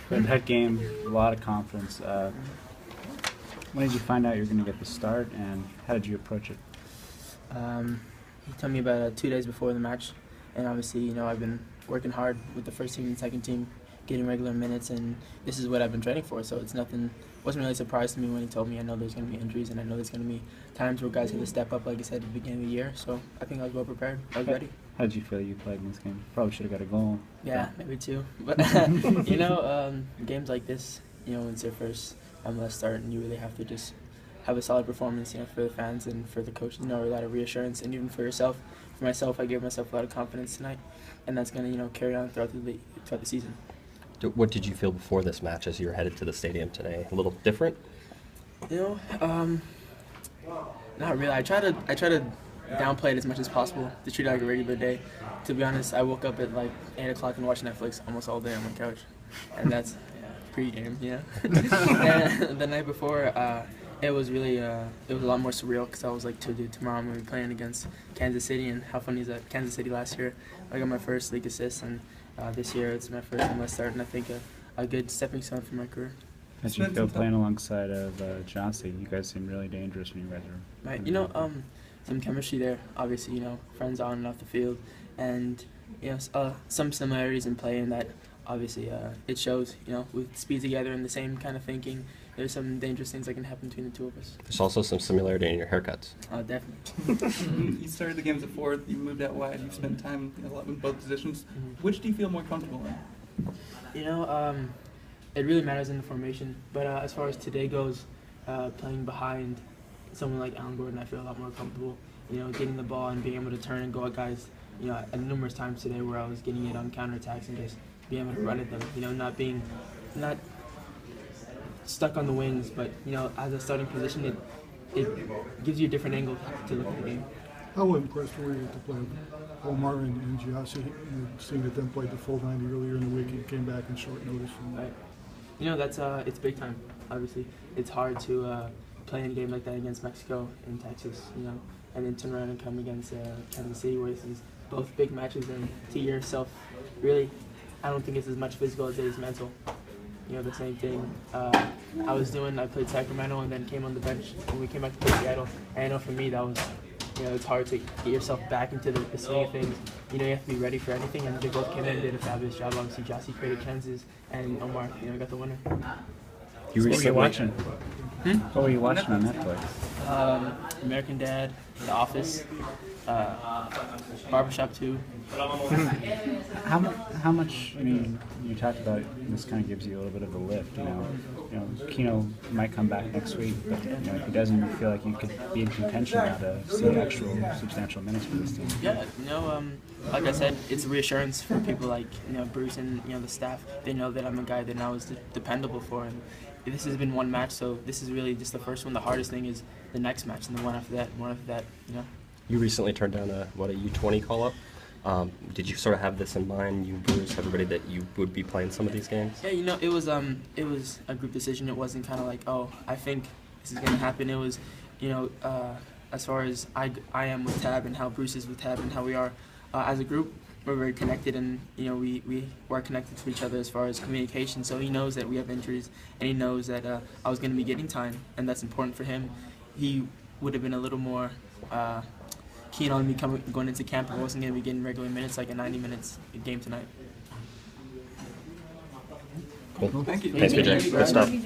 But that game, a lot of confidence. When did you find out you were going to get the start, and how did you approach it? He told me about 2 days before the match, and obviously, I've been working hard with the first team and second team, getting regular minutes, and this is what I've been training for. So it's nothing. Wasn't really a surprise to me when he told me. I know there's going to be injuries, and I know there's going to be times where guys have to step up, like I said at the beginning of the year. So I think I was well prepared. I was ready. How did you feel you played in this game? Probably should have got a goal. Yeah, maybe two. But games like this, when it's your first MLS start, and you really have to just have a solid performance, for the fans and for the coaches, a lot of reassurance, and even for yourself. For myself, I gave myself a lot of confidence tonight, and that's going to, carry on throughout the season. What did you feel before this match as you were headed to the stadium today? A little different? Not really. I try to downplay it as much as possible, to treat it like a regular day. To be honest, I woke up at like 8 o'clock and watched Netflix almost all day on my couch, and that's pre-game, And the night before, it was really it was a lot more surreal because I was like, dude, tomorrow I'm going to be playing against Kansas City, and how funny is that? Kansas City last year, I got my first league assist, and this year it's my first MLS start, and I think a good stepping stone for my career. As you feel playing alongside of Jossie, you guys seem really dangerous when you guys are. Right, some chemistry there. Obviously, friends on and off the field, and some similarities in play in that. Obviously, it shows. We speed together in the same kind of thinking. There's some dangerous things that can happen between the two of us. There's also some similarity in your haircuts. Definitely. You started the game as a forward. You moved out wide. You've spent time a lot in both positions. Which do you feel more comfortable in? It really matters in the formation. But as far as today goes, playing behind someone like Alan Gordon, I feel a lot more comfortable. Getting the ball and being able to turn and go at guys. At numerous times today where I was getting it on counterattacks and just being able to run at them. Not stuck on the wings, but as a starting position, it gives you a different angle to look at the game. How impressed were you to play Omar and Giassi? Seeing that them played the full 90 earlier in the week and came back in short notice. Right. That's it's big time. Obviously, it's hard to play in a game like that against Mexico and Texas. And then turn around and come against Kansas City, where this is both big matches, and to yourself, really, I don't think it's as much physical as it is mental. The same thing I played Sacramento and then came on the bench when we came back to play Seattle. And I know for me that was, it's hard to get yourself back into the swing of things. You have to be ready for anything, and they both came in and did a fabulous job. Obviously, Jossie created chances, and Omar, got the winner. What were you watching? What were you watching on Netflix? American Dad, The Office, Barbershop 2. How much? I mean, you talked about this kind of gives you a little bit of a lift. Keno might come back next week, but if he doesn't, you feel like you could be in contention now to see actual substantial minutes for this team. Yeah, like I said, it's a reassurance for people like Bruce and the staff. They know that I'm a guy that now is dependable for, and this has been one match, so this is really just the first one. The hardest thing is the next match, and the one after that. You recently turned down a U20 call-up. Did you sort of have this in mind, you, Bruce, everybody, that you would be playing some of these games? Yeah, it was a group decision. It wasn't kind of like, oh, I think this is going to happen. It was, as far as I am with Tab and how Bruce is with Tab and how we are as a group, we're very connected, and we are connected to each other as far as communication. So he knows that we have injuries, and he knows that I was going to be getting time, and that's important for him. He would have been a little more keen on me going into camp. I wasn't going to be getting regular minutes, like a 90 minutes game tonight. Cool. Thank you. Thanks, BJ. Good stuff.